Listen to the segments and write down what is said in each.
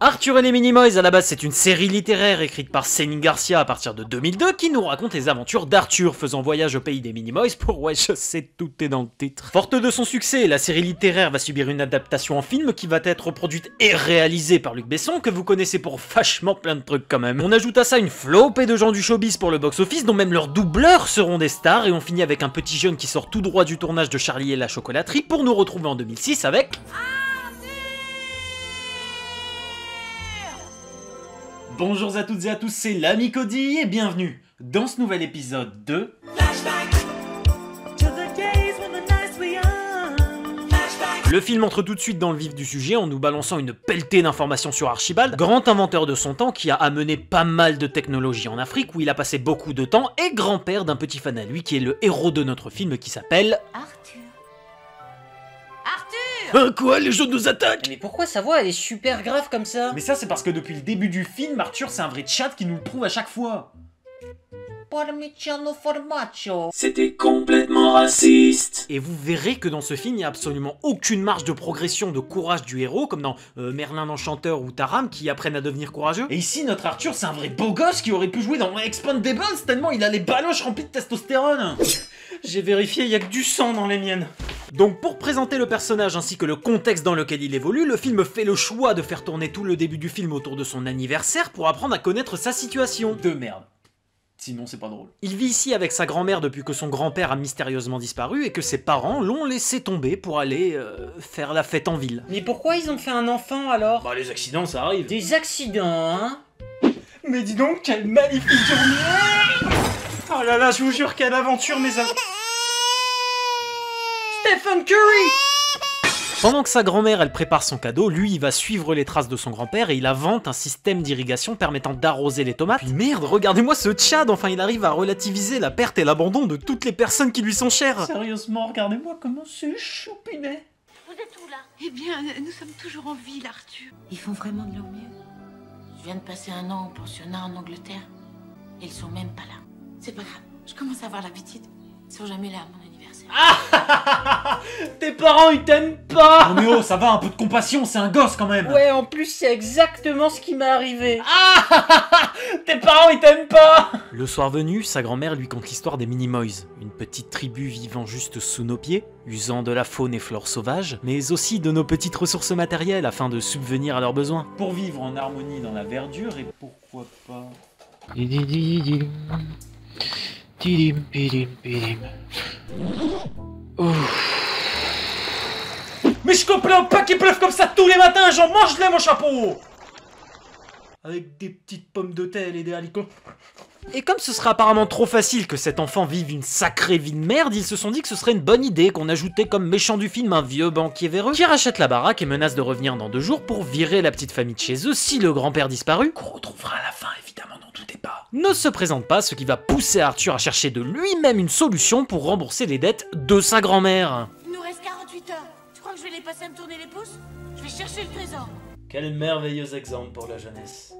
Arthur et les Minimoys, à la base, c'est une série littéraire écrite par Céline Garcia à partir de 2002 qui nous raconte les aventures d'Arthur faisant voyage au pays des Minimoys pour... Ouais, je sais, tout est dans le titre. Forte de son succès, la série littéraire va subir une adaptation en film qui va être produite et réalisée par Luc Besson, que vous connaissez pour vachement plein de trucs quand même. On ajoute à ça une flopée de gens du showbiz pour le box-office, dont même leurs doubleurs seront des stars, et on finit avec un petit jeune qui sort tout droit du tournage de Charlie et la chocolaterie pour nous retrouver en 2006 avec... Bonjour à toutes et à tous, c'est l'ami Cody et bienvenue dans ce nouvel épisode de... Le film entre tout de suite dans le vif du sujet en nous balançant une pelletée d'informations sur Archibald, grand inventeur de son temps qui a amené pas mal de technologies en Afrique où il a passé beaucoup de temps, et grand-père d'un petit fan à lui qui est le héros de notre film qui s'appelle... Arthur. Arthur! Quoi, les jeux nous attaquent? Mais pourquoi sa voix elle est super grave comme ça? Mais ça c'est parce que depuis le début du film, Arthur c'est un vrai chat qui nous le prouve à chaque fois. Parmigiano Formaggi. C'était complètement raciste. Et vous verrez que dans ce film, il n'y a absolument aucune marge de progression de courage du héros, comme dans Merlin l'Enchanteur ou Taram, qui apprennent à devenir courageux. Et ici, notre Arthur, c'est un vrai beau gosse qui aurait pu jouer dans Expandables tellement il a les baloches remplies de testostérone. J'ai vérifié, il y a que du sang dans les miennes. Donc pour présenter le personnage ainsi que le contexte dans lequel il évolue, le film fait le choix de faire tourner tout le début du film autour de son anniversaire pour apprendre à connaître sa situation. De merde. Sinon c'est pas drôle. Il vit ici avec sa grand-mère depuis que son grand-père a mystérieusement disparu et que ses parents l'ont laissé tomber pour aller faire la fête en ville. Mais pourquoi ils ont fait un enfant alors? Bah les accidents ça arrive. Des accidents, hein? Mais dis donc, quelle magnifique journée! Oh là là, je vous jure, quelle aventure mes amis! Stephen Curry! Pendant que sa grand-mère elle prépare son cadeau, lui il va suivre les traces de son grand-père et il invente un système d'irrigation permettant d'arroser les tomates. Puis merde, regardez-moi ce Tchad, enfin il arrive à relativiser la perte et l'abandon de toutes les personnes qui lui sont chères. Sérieusement, regardez-moi comment c'est choupinet. Vous êtes où là? Eh bien, nous sommes toujours en ville, Arthur. Ils font vraiment de leur mieux. Je viens de passer un an au pensionnat en Angleterre. Et ils sont même pas là. C'est pas grave, je commence à avoir l'habitude. Ils sont jamais là à mon anniversaire. Tes parents ils t'aiment pas! Non mais oh, ça va, un peu de compassion, c'est un gosse quand même. Ouais, en plus c'est exactement ce qui m'est arrivé. Tes parents ils t'aiment pas! Le soir venu, sa grand-mère lui conte l'histoire des Minimoys, une petite tribu vivant juste sous nos pieds, usant de la faune et flore sauvage, mais aussi de nos petites ressources matérielles afin de subvenir à leurs besoins. Pour vivre en harmonie dans la verdure et pourquoi pas... Mais je comprends pas qu'il pleuve comme ça tous les matins, j'en mange-les mon chapeau! Avec des petites pommes de terre et des haricots. Et comme ce serait apparemment trop facile que cet enfant vive une sacrée vie de merde, ils se sont dit que ce serait une bonne idée qu'on ajoutait comme méchant du film un vieux banquier véreux qui rachète la baraque et menace de revenir dans 2 jours pour virer la petite famille de chez eux si le grand-père disparu, qu'on retrouvera à la fin évidemment, n'en doutez pas, ne se présente pas, ce qui va pousser Arthur à chercher de lui-même une solution pour rembourser les dettes de sa grand-mère. Il nous reste 48 heures. Tu crois que je vais les passer à me tourner les pouces? Je vais chercher le trésor. Quel merveilleux exemple pour la jeunesse.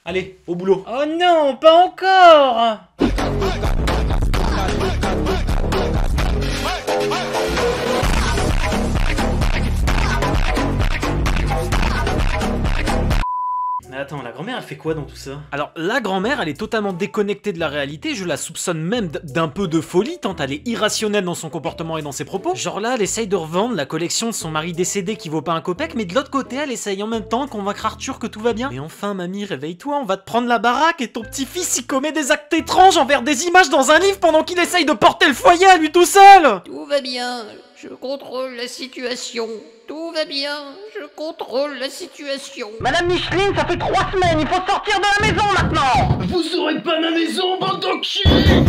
Allez, au boulot. Oh non, pas encore! Mais attends, la grand-mère, elle fait quoi dans tout ça? Alors, la grand-mère, elle est totalement déconnectée de la réalité, je la soupçonne même d'un peu de folie, tant elle est irrationnelle dans son comportement et dans ses propos. Genre là, elle essaye de revendre la collection de son mari décédé qui vaut pas un copec, mais de l'autre côté, elle essaye en même temps de convaincre Arthur que tout va bien. Mais enfin, mamie, réveille-toi, on va te prendre la baraque et ton petit-fils, il commet des actes étranges envers des images dans un livre pendant qu'il essaye de porter le foyer à lui tout seul! Tout va bien, je contrôle la situation. Tout va bien, je contrôle la situation. Madame Micheline, ça fait 3 semaines, il faut sortir de la maison maintenant. Vous aurez pas ma maison, bande d'enculés!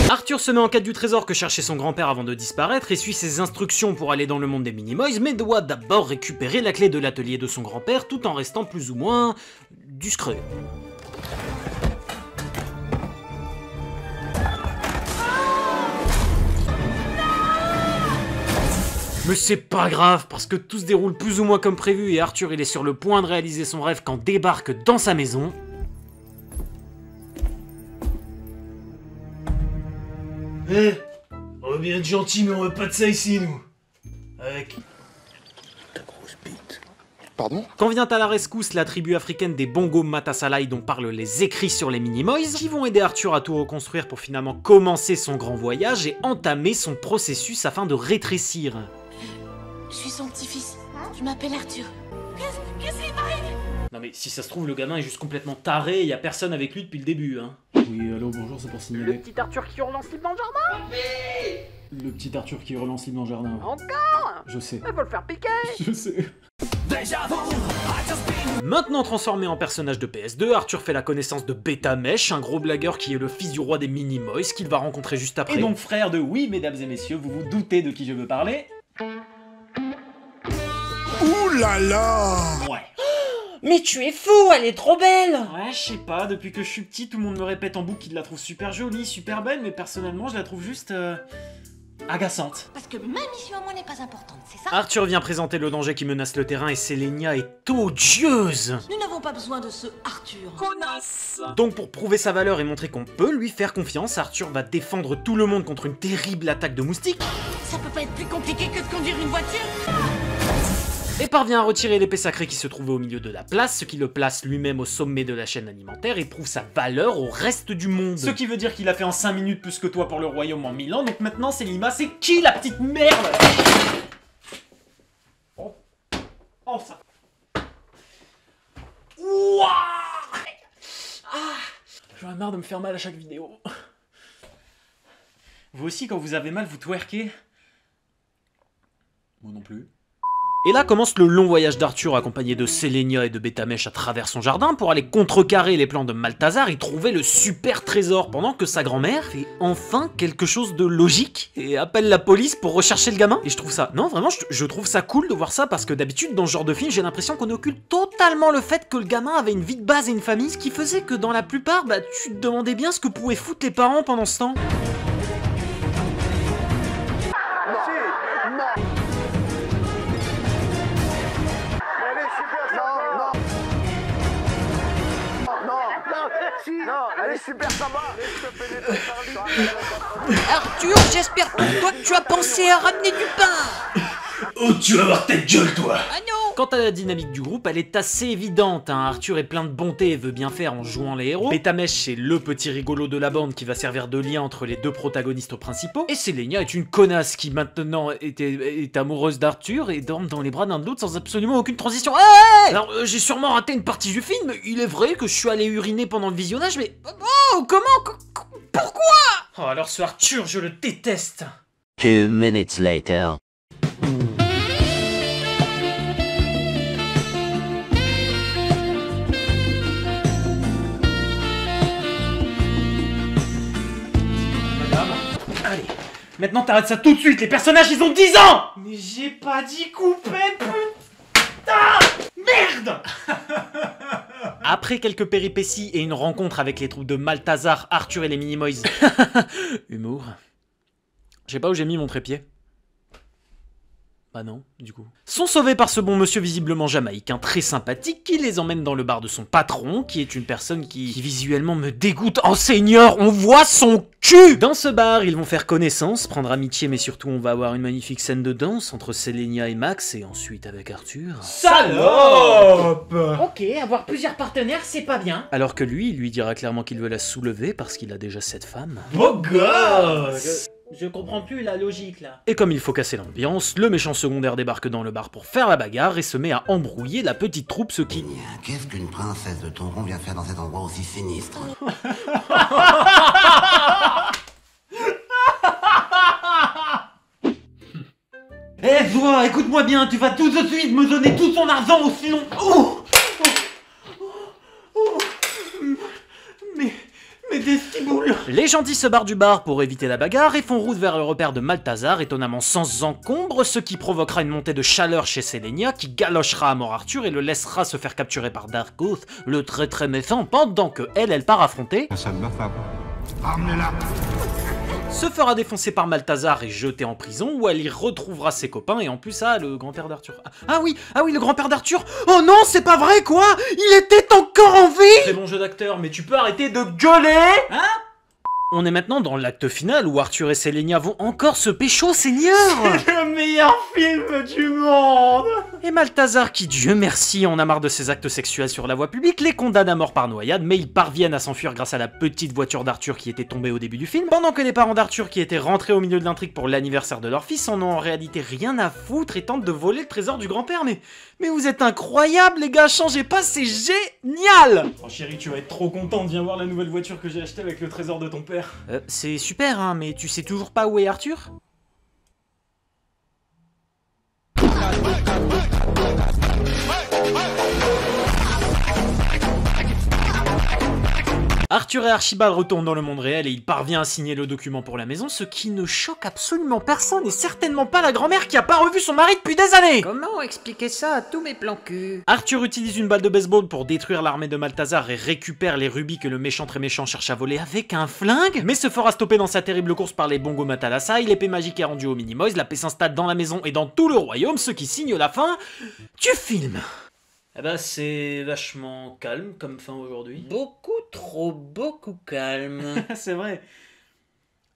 Arthur se met en quête du trésor que cherchait son grand-père avant de disparaître et suit ses instructions pour aller dans le monde des Minimoys, mais doit d'abord récupérer la clé de l'atelier de son grand-père tout en restant plus ou moins discret. Mais c'est pas grave, parce que tout se déroule plus ou moins comme prévu et Arthur il est sur le point de réaliser son rêve quand débarque dans sa maison... Eh, on veut bien être gentil mais on veut pas de ça ici nous. Avec Pardon? Quand vient à la rescousse la tribu africaine des Bongo Matasalai dont parlent les écrits sur les Minimoys, qui vont aider Arthur à tout reconstruire pour finalement commencer son grand voyage et entamer son processus afin de rétrécir. Je suis son petit-fils. Je m'appelle Arthur. Qu'est-ce qu'il m'arrive? Non mais si ça se trouve le gamin est juste complètement taré, y a personne avec lui depuis le début hein. Oui allô bonjour c'est pour signaler. Le petit Arthur qui relance libre dans le jardin. Le petit Arthur qui relance libre dans le jardin. Encore? Je sais. Il faut le faire piquer. Je sais. Maintenant transformé en personnage de PS2, Arthur fait la connaissance de Betamesh, un gros blagueur qui est le fils du roi des Minimoys qu'il va rencontrer juste après. Et donc frère de oui, mesdames et messieurs, vous vous doutez de qui je veux parler? Ouh là là! Ouais. Mais tu es fou, elle est trop belle. Ouais, je sais pas, depuis que je suis petit, tout le monde me répète en boucle qu'il la trouve super jolie, super belle, mais personnellement, je la trouve juste... agaçante. Parce que ma mission à moi n'est pas importante, c'est ça? Arthur vient présenter le danger qui menace le terrain et Selenia est odieuse. Nous n'avons pas besoin de ce Arthur. Connasse! Donc pour prouver sa valeur et montrer qu'on peut lui faire confiance, Arthur va défendre tout le monde contre une terrible attaque de moustiques. Ça peut pas être plus compliqué que de conduire une voiture? Et parvient à retirer l'épée sacrée qui se trouvait au milieu de la place, ce qui le place lui-même au sommet de la chaîne alimentaire et prouve sa valeur au reste du monde. Ce qui veut dire qu'il a fait en 5 minutes plus que toi pour le royaume en 1000 ans, donc maintenant Selima, c'est qui la petite merde? Oh, oh ça... Ouah ah, j'en ai marre de me faire mal à chaque vidéo. Vous aussi, quand vous avez mal, vous twerkez? Moi non plus. Et là commence le long voyage d'Arthur accompagné de Selenia et de Betamesh à travers son jardin pour aller contrecarrer les plans de Malthazar et trouver le super trésor pendant que sa grand-mère fait enfin quelque chose de logique et appelle la police pour rechercher le gamin. Et je trouve ça, non vraiment je trouve ça cool de voir ça parce que d'habitude dans ce genre de film j'ai l'impression qu'on occulte totalement le fait que le gamin avait une vie de base et une famille, ce qui faisait que dans la plupart tu te demandais bien ce que pouvaient foutre les parents pendant ce temps. Non, elle est super sympa. Arthur, j'espère pour toi que tu as pensé à ramener du pain. Oh, tu vas avoir ta gueule, toi! Ah non. Quant à la dynamique du groupe, elle est assez évidente, hein. Arthur est plein de bonté et veut bien faire en jouant les héros. Betamesh c'est le petit rigolo de la bande qui va servir de lien entre les deux protagonistes principaux. Et Selenia est une connasse qui maintenant est amoureuse d'Arthur et dort dans les bras l'un de l'autre sans absolument aucune transition. Hey alors j'ai sûrement raté une partie du film, il est vrai que je suis allé uriner pendant le visionnage, mais... Oh, comment? Pourquoi? Oh, alors ce Arthur, je le déteste! 2 minutes later. Allez, maintenant t'arrêtes ça tout de suite, les personnages ils ont 10 ans! Mais j'ai pas dit couper, putain! Merde! Après quelques péripéties et une rencontre avec les troupes de Malthazar, Arthur et les Minimoys... Humour... Je sais pas où j'ai mis mon trépied. Bah non, du coup. Sont sauvés par ce bon monsieur visiblement jamaïcain très sympathique qui les emmène dans le bar de son patron, qui est une personne qui visuellement me dégoûte. Oh Seigneur, on voit son cul! Dans ce bar, ils vont faire connaissance, prendre amitié, mais surtout on va avoir une magnifique scène de danse entre Selenia et Max, et ensuite avec Arthur. Salope! Ok, avoir plusieurs partenaires, c'est pas bien. Alors que lui, il lui dira clairement qu'il veut la soulever parce qu'il a déjà 7 femmes. Beau gosse! Je comprends plus la logique là. Et comme il faut casser l'ambiance, le méchant secondaire débarque dans le bar pour faire la bagarre et se met à embrouiller la petite troupe, ce qui... Qu'est-ce qu'une princesse de ton rang vient faire dans cet endroit aussi sinistre? Eh toi, écoute-moi bien, tu vas tout de suite me donner tout son argent ou sinon... Mais des ciboules! Les gentils se barrent du bar pour éviter la bagarre et font route vers le repère de Malthazar, étonnamment sans encombre, ce qui provoquera une montée de chaleur chez Selenia, qui galochera à mort Arthur et le laissera se faire capturer par Darkoth, le très méchant, pendant que elle part affronter... Ça ne va pas. Ramenez-la! Se fera défoncer par Malthazar et jeter en prison, où elle y retrouvera ses copains, et en plus, le grand-père d'Arthur. Ah oui, le grand-père d'Arthur. Oh non, c'est pas vrai, quoi! Il était encore en vie! Très bon jeu d'acteur, mais tu peux arrêter de gueuler? Hein? On est maintenant dans l'acte final où Arthur et Sélénia vont encore se pécho, Seigneur. Le meilleur film du monde. Et Malthazar, qui Dieu merci en a marre de ses actes sexuels sur la voie publique, les condamne à mort par noyade, mais ils parviennent à s'enfuir grâce à la petite voiture d'Arthur qui était tombée au début du film, pendant que les parents d'Arthur qui étaient rentrés au milieu de l'intrigue pour l'anniversaire de leur fils en ont en réalité rien à foutre et tentent de voler le trésor du grand-père. Mais vous êtes incroyables les gars, changez pas, c'est génial. Oh chérie, tu vas être trop contente, viens voir la nouvelle voiture que j'ai achetée avec le trésor de ton père. C'est super hein, mais tu sais toujours pas où est Arthur ? Arthur et Archibald retournent dans le monde réel et il parvient à signer le document pour la maison, ce qui ne choque absolument personne et certainement pas la grand-mère qui a pas revu son mari depuis des années. Comment expliquer ça à tous mes plans cul? Arthur utilise une balle de baseball pour détruire l'armée de Malthazar et récupère les rubis que le méchant très méchant cherche à voler avec un flingue, mais se fera stopper dans sa terrible course par les Bongo Matalasai, l'épée magique est rendue aux Minimoys, la paix s'installe dans la maison et dans tout le royaume, ce qui signe la fin du film. Eh ben c'est vachement calme comme fin aujourd'hui. Beaucoup calme. C'est vrai.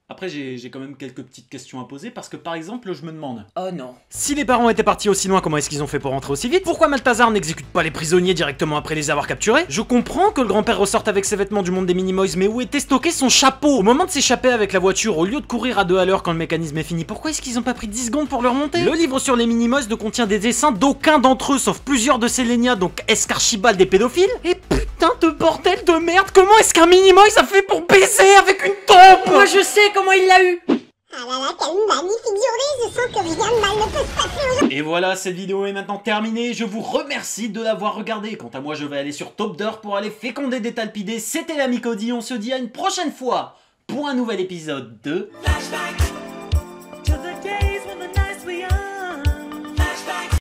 Après, j'ai quand même quelques petites questions à poser parce que par exemple, je me demande. Oh non. Si les parents étaient partis aussi loin, comment est-ce qu'ils ont fait pour rentrer aussi vite? Pourquoi Malthazar n'exécute pas les prisonniers directement après les avoir capturés? Je comprends que le grand-père ressorte avec ses vêtements du monde des Minimoys, mais où était stocké son chapeau? Au moment de s'échapper avec la voiture, au lieu de courir à 2 à l'heure quand le mécanisme est fini, pourquoi est-ce qu'ils ont pas pris 10 secondes pour le remonter? Le livre sur les Minimoys ne contient des dessins d'aucun d'entre eux, sauf plusieurs de Sélénia, donc est-ce qu'Archibald est pédophile? Et putain de bordel de merde, comment est-ce qu'un Minimoys a fait pour baiser avec une taupe? Moi je sais comment il l'a eu. Ah là là, quelle magnifique journée, je sens que rien de mal ne peut se passer aujourd'hui. Et voilà, cette vidéo est maintenant terminée, je vous remercie de l'avoir regardée. Quant à moi, je vais aller sur Top d'Or pour aller féconder des talpidés. C'était l'ami Cody, on se dit à une prochaine fois pour un nouvel épisode de Flashback to the days when the nights were young. Flashback.